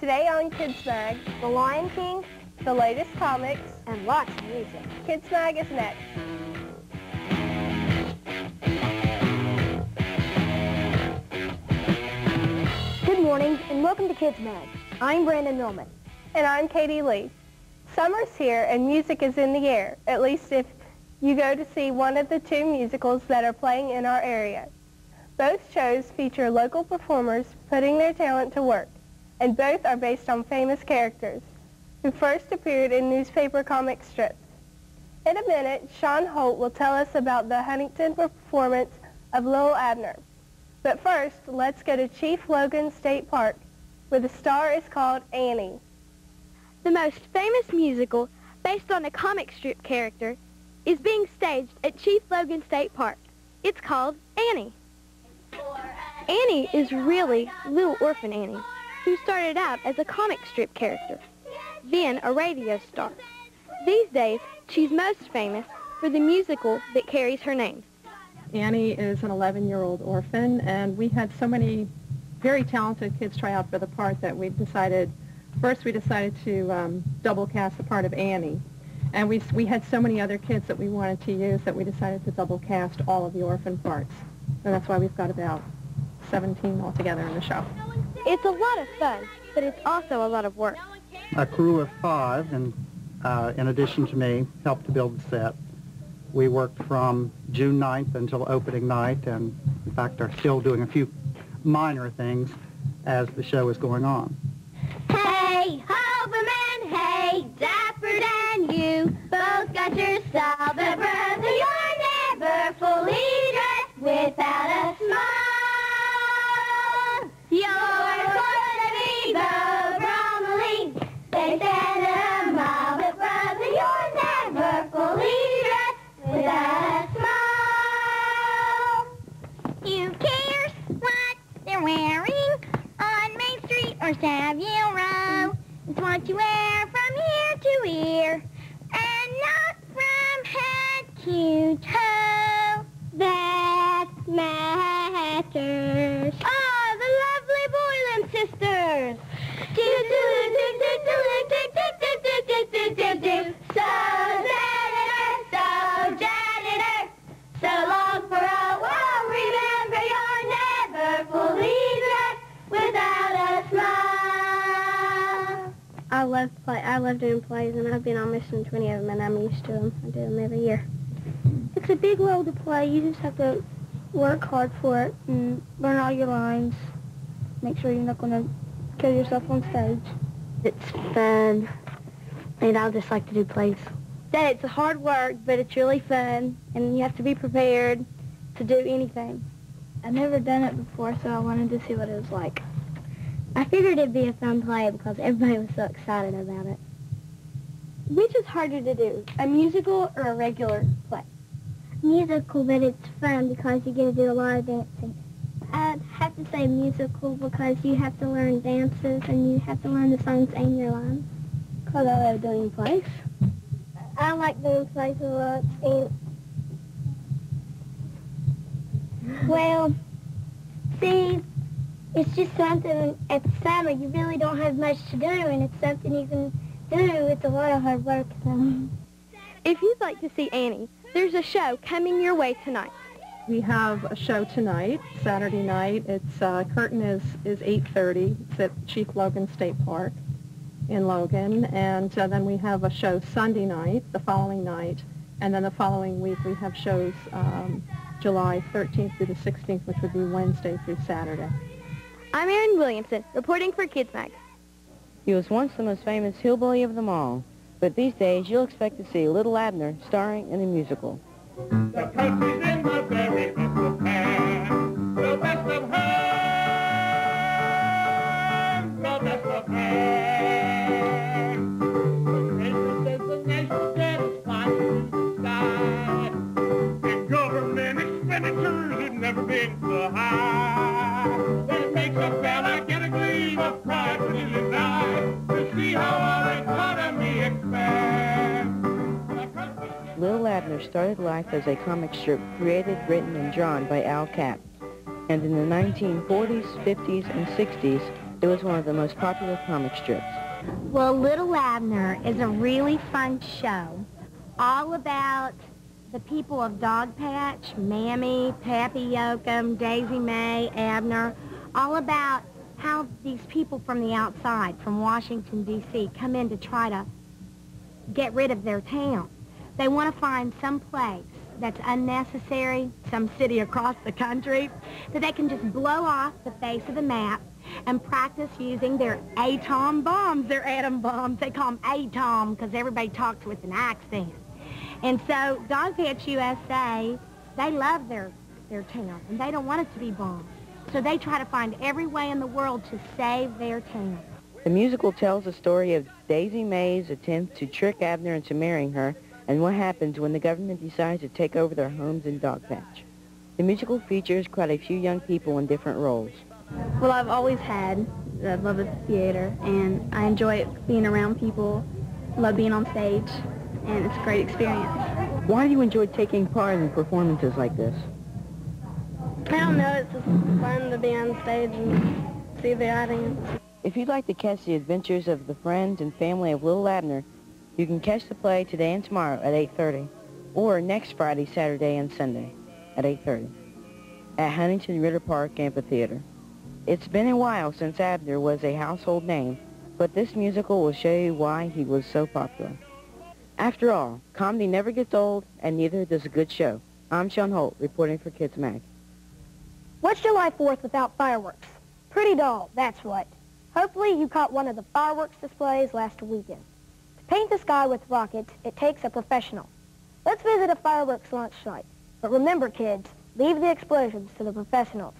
Today on Kidsmag, The Lion King, the latest comics, and lots of music. Kidsmag is next. Good morning and welcome to Kidsmag. I'm Brandon Millman. And I'm Katie Lee. Summer's here and music is in the air, at least if you go to see one of the two musicals that are playing in our area. Both shows feature local performers putting their talent to work, and both are based on famous characters who first appeared in newspaper comic strips. In a minute, Sean Holt will tell us about the Huntington performance of Little Abner. But first, let's go to Chief Logan State Park, where the star is called Annie. The most famous musical, based on a comic strip character, is being staged at Chief Logan State Park. It's called Annie. Annie is really little orphan Annie, who started out as a comic strip character, then a radio star. These days, she's most famous for the musical that carries her name. Annie is an 11-year-old orphan, and we had so many very talented kids try out for the part that we decided to double cast the part of Annie. And we had so many other kids that we wanted to use that we decided to double cast all of the orphan parts. And that's why we've got about 17 altogether in the show. It's a lot of fun, but it's also a lot of work. A crew of 5, and in addition to me, helped to build the set. We worked from June 9th until opening night, and in fact are still doing a few minor things as the show is going on. Hey, Hoberman, hey, Dapper Dan, you both got yourself a brother. You're never fully dressed without a smile. You're gonna be the Bromley. They said a mile, but brother, you're never fully dressed without a smile. Who cares what they're wearing on Main Street or Saville Row? It's what you wear from ear to ear and not from head to toe. That matters. Ah, the lovely Boylan sisters. So janitor, so long for a while. Remember, you're never fully dressed without a smile. I love doing plays, and I've been on mission 20 of them, and I'm used to them. I do them every year. It's a big role to play. You just have to work hard for it and learn all your lines. Make sure you're not going to kill yourself on stage. It's fun, and I just like to do plays. That it's hard work, but it's really fun, and you have to be prepared to do anything. I've never done it before, so I wanted to see what it was like. I figured it'd be a fun play because everybody was so excited about it. Which is harder to do, a musical or a regular play? Musical, but it's fun because you get to do a lot of dancing. I'd have to say musical because you have to learn dances and you have to learn the songs and your lines. Because I love doing plays. I like doing plays a lot. And well, see, it's just something at the summer you really don't have much to do, and it's something you can do with a lot of hard work. So. If you'd like to see Annie, there's a show coming your way tonight. We have a show tonight, Saturday night. It's curtain is 8:30. It's at Chief Logan State Park in Logan. And then we have a show Sunday night, the following night. And then the following week we have shows July 13th through the 16th, which would be Wednesday through Saturday. I'm Erin Williamson, reporting for Kidsmag. He was once the most famous hillbilly of them all, but these days you'll expect to see Little Abner starring in a musical. The country's in the very best of hands, the best of hands, the best of hands. The nation says it's flying through the sky, and government expenditures have never been so high. It makes a fella get a gleam of pride when he lives out to see how our economy expands. Little Abner started life as a comic strip created, written, and drawn by Al Capp. And in the 1940s, 50s, and 60s, It was one of the most popular comic strips. Well, Little Abner is a really fun show, all about the people of Dogpatch, Mammy, Pappy Yoakum, Daisy Mae, Abner, all about how these people from the outside, from Washington, D.C., come in to try to get rid of their town. They want to find some place that's unnecessary, some city across the country, that they can just blow off the face of the map and practice using their atom bombs, their atom bombs. They call them atom because everybody talks with an accent. And so Dogpatch USA, they love their town, and they don't want it to be bombed. So they try to find every way in the world to save their town. The musical tells the story of Daisy Mae's attempt to trick Abner into marrying her and what happens when the government decides to take over their homes in Dogpatch. The musical features quite a few young people in different roles. Well, I've always had the love of theater, and I enjoy being around people, love being on stage, and it's a great experience. Why do you enjoy taking part in performances like this? I don't know, it's just fun to be on stage and see the audience. If you'd like to catch the adventures of the friends and family of Little Abner, you can catch the play today and tomorrow at 8:30, or next Friday, Saturday, and Sunday at 8:30 at Huntington Ritter Park Amphitheater. It's been a while since Abner was a household name, but this musical will show you why he was so popular. After all, comedy never gets old, and neither does a good show. I'm Sean Holt, reporting for Kidsmag. What's July 4th without fireworks? Pretty dull, that's what. Hopefully you caught one of the fireworks displays last weekend. To paint the sky with rockets, it takes a professional. Let's visit a fireworks launch site. But remember, kids, leave the explosions to the professionals.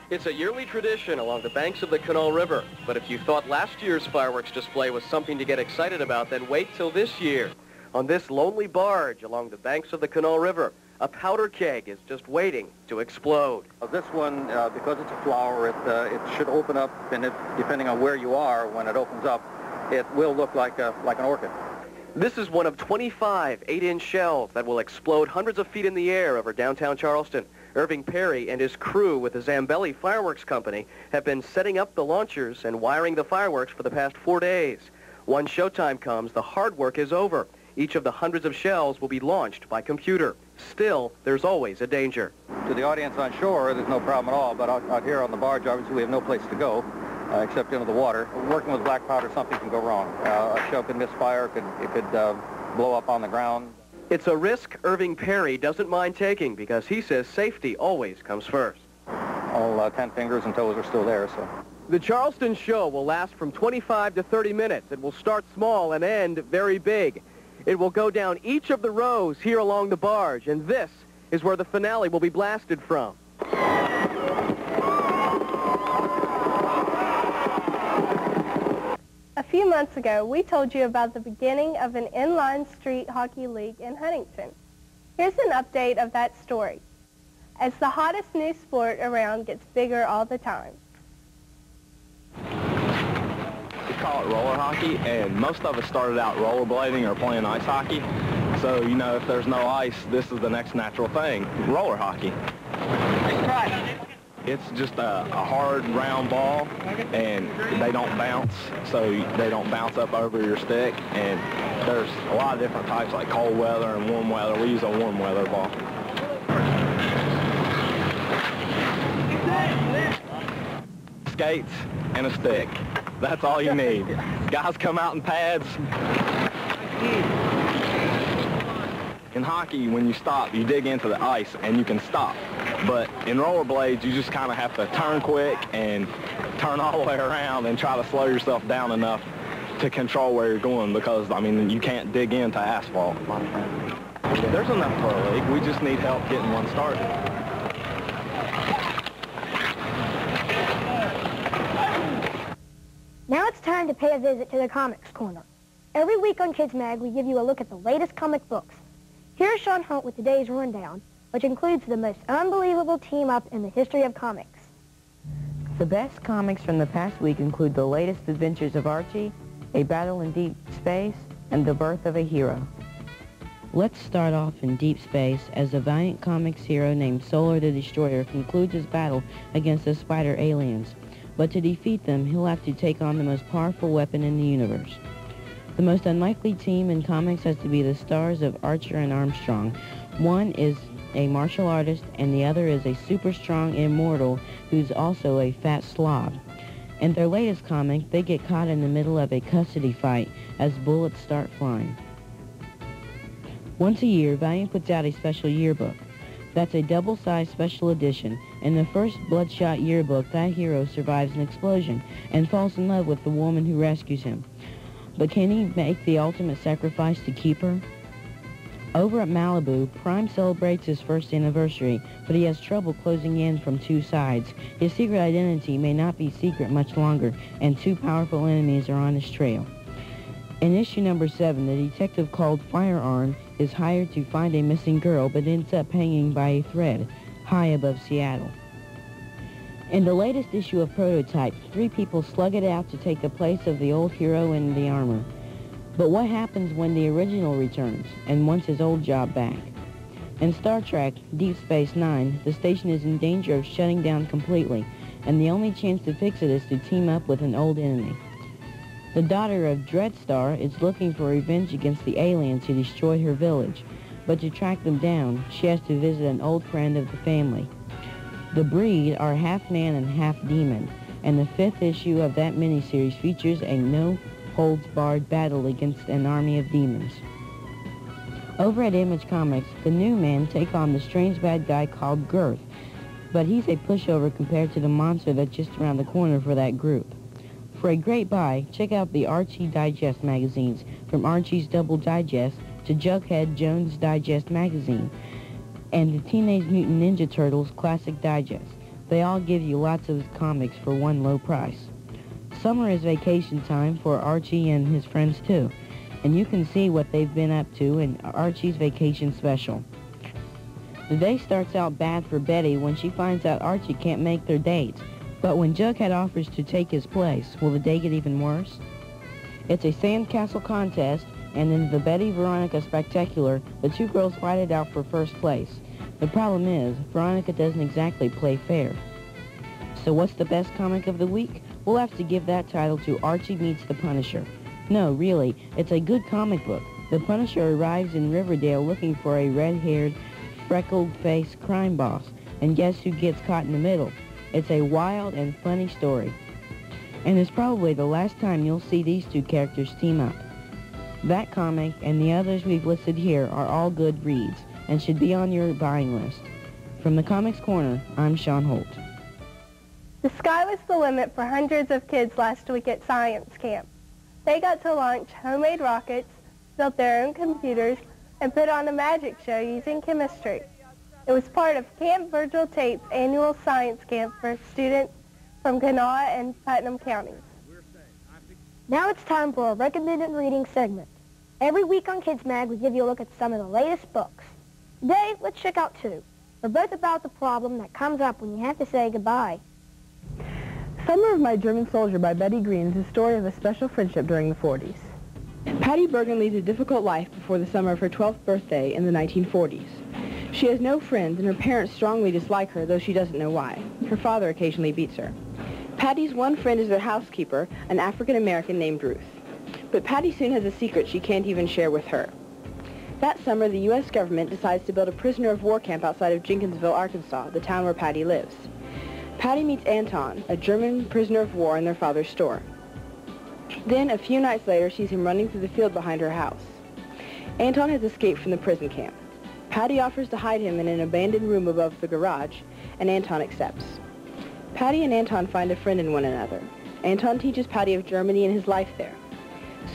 It's a yearly tradition along the banks of the Canal River. But if you thought last year's fireworks display was something to get excited about, then wait till this year. On this lonely barge along the banks of the Canal River, a powder keg is just waiting to explode. This one, because it's a flower, it should open up, and depending on where you are when it opens up, it will look like an orchid. This is one of 25 8-inch shells that will explode hundreds of feet in the air over downtown Charleston. Irving Perry and his crew with the Zambelli Fireworks Company have been setting up the launchers and wiring the fireworks for the past 4 days. Once showtime comes, the hard work is over. Each of the hundreds of shells will be launched by computer. Still, there's always a danger. To the audience on shore, there's no problem at all, but out here on the barge, obviously, we have no place to go except into the water. Working with black powder, something can go wrong. A shell could misfire, it could blow up on the ground. It's a risk Irving Perry doesn't mind taking because he says safety always comes first. All 10 fingers and toes are still there, so. The Charleston show will last from 25 to 30 minutes. It will start small and end very big. It will go down each of the rows here along the barge, and this is where the finale will be blasted from. A few months ago, we told you about the beginning of an inline street hockey league in Huntington. Here's an update of that story, as the hottest new sport around gets bigger all the time. We call it roller hockey, and most of us started out rollerblading or playing ice hockey. So, you know, if there's no ice, this is the next natural thing, roller hockey. It's just a hard, round ball, and they don't bounce, so they don't bounce up over your stick. And there's a lot of different types, like cold weather and warm weather. We use a warm weather ball. Skates and a stick. That's all you need. Guys come out in pads. In hockey, when you stop, you dig into the ice and you can stop. But in rollerblades, you just kind of have to turn quick and turn all the way around and try to slow yourself down enough to control where you're going because, I mean, you can't dig into asphalt. There's enough for a league. We just need help getting one started. Now it's time to pay a visit to the Comics Corner. Every week on Kidsmag, we give you a look at the latest comic books. Here's Sean Hunt with today's rundown, which includes the most unbelievable team-up in the history of comics. The best comics from the past week include the latest adventures of Archie, A Battle in Deep Space, and The Birth of a Hero. Let's start off in deep space as a valiant comics hero named Solar the Destroyer concludes his battle against the spider aliens. But to defeat them, he'll have to take on the most powerful weapon in the universe. The most unlikely team in comics has to be the stars of Archer and Armstrong. One is a martial artist and the other is a super strong immortal who's also a fat slob. In their latest comic, they get caught in the middle of a custody fight as bullets start flying. Once a year, Valiant puts out a special yearbook. That's a double-sized special edition. In the first Bloodshot yearbook, that hero survives an explosion and falls in love with the woman who rescues him. But can he make the ultimate sacrifice to keep her? Over at Malibu, Prime celebrates his first anniversary, but he has trouble closing in from two sides. His secret identity may not be secret much longer, and two powerful enemies are on his trail. In issue number 7, the detective called Firearm is hired to find a missing girl, but ends up hanging by a thread high above Seattle. In the latest issue of Prototype, 3 people slug it out to take the place of the old hero in the armor. But what happens when the original returns and wants his old job back? In Star Trek Deep Space Nine, the station is in danger of shutting down completely, and the only chance to fix it is to team up with an old enemy. The daughter of Dreadstar is looking for revenge against the aliens who destroyed her village, but to track them down, she has to visit an old friend of the family. The breed are half man and half demon, and the 5th issue of that miniseries features a no-holds-barred battle against an army of demons. Over at Image Comics, the new men take on the strange bad guy called Girth, but he's a pushover compared to the monster that's just around the corner for that group. For a great buy, check out the Archie Digest magazines, from Archie's Double Digest to Jughead Jones Digest magazine, and the Teenage Mutant Ninja Turtles Classic Digest. They all give you lots of comics for one low price. Summer is vacation time for Archie and his friends too, and you can see what they've been up to in Archie's Vacation Special. The day starts out bad for Betty when she finds out Archie can't make their dates. But when Jughead offers to take his place, will the day get even worse? It's a sandcastle contest, and in the Betty Veronica Spectacular, the 2 girls fight it out for first place. The problem is, Veronica doesn't exactly play fair. So what's the best comic of the week? We'll have to give that title to Archie Meets the Punisher. No, really, it's a good comic book. The Punisher arrives in Riverdale looking for a red-haired, freckled-faced crime boss, and guess who gets caught in the middle? It's a wild and funny story. And it's probably the last time you'll see these 2 characters team up. That comic and the others we've listed here are all good reads and should be on your buying list. From the Comics Corner, I'm Sean Holt. The sky was the limit for hundreds of kids last week at science camp. They got to launch homemade rockets, built their own computers, and put on a magic show using chemistry. It was part of Camp Virgil Tate's annual science camp for students from Kanawha and Putnam counties. Now it's time for a recommended reading segment. Every week on Kidsmag, we give you a look at some of the latest books. Today, let's check out 2. They're both about the problem that comes up when you have to say goodbye. Summer of My German Soldier by Betty Green is the story of a special friendship during the 40s. Patty Bergen leads a difficult life before the summer of her 12th birthday in the 1940s. She has no friends, and her parents strongly dislike her, though she doesn't know why. Her father occasionally beats her. Patty's one friend is their housekeeper, an African-American named Ruth. But Patty soon has a secret she can't even share with her. That summer, the U.S. government decides to build a prisoner of war camp outside of Jenkinsville, Arkansas, the town where Patty lives. Patty meets Anton, a German prisoner of war in their father's store. Then, a few nights later, sees him running through the field behind her house. Anton has escaped from the prison camp. Patty offers to hide him in an abandoned room above the garage, and Anton accepts. Patty and Anton find a friend in one another. Anton teaches Patty of Germany and his life there.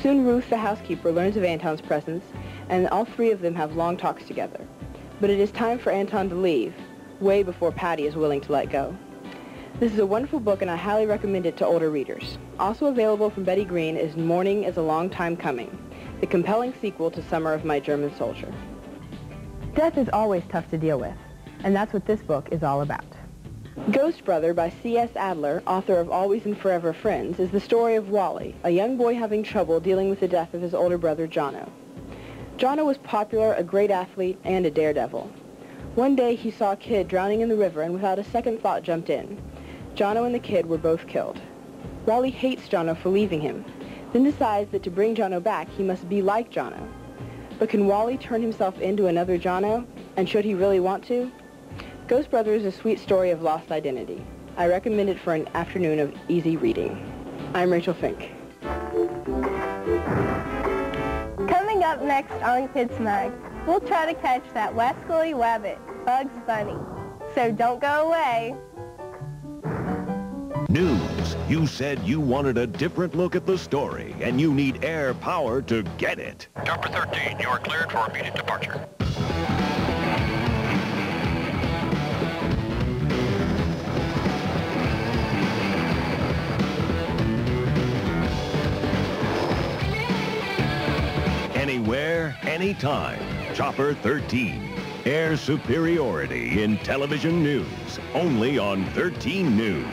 Soon Ruth, the housekeeper, learns of Anton's presence, and all 3 of them have long talks together. But it is time for Anton to leave, way before Patty is willing to let go. This is a wonderful book, and I highly recommend it to older readers. Also available from Betty Green is Morning is a Long Time Coming, the compelling sequel to Summer of My German Soldier. Death is always tough to deal with, and that's what this book is all about. Ghost Brother by C.S. Adler, author of Always and Forever Friends, is the story of Wally, a young boy having trouble dealing with the death of his older brother, Jono. Jono was popular, a great athlete, and a daredevil. One day he saw a kid drowning in the river and without a second thought jumped in. Jono and the kid were both killed. Wally hates Jono for leaving him, then decides that to bring Jono back he must be like Jono. But can Wally turn himself into another Jono? And should he really want to? Ghost Brothers is a sweet story of lost identity. I recommend it for an afternoon of easy reading. I'm Rachel Fink. Coming up next on Kidsmag, we'll try to catch that wascally wabbit, Bugs Bunny. So don't go away. News. You said you wanted a different look at the story, and you need air power to get it. Jumper 13, you are cleared for immediate departure. Anywhere, anytime. Chopper 13. Air superiority in television news. Only on 13 News.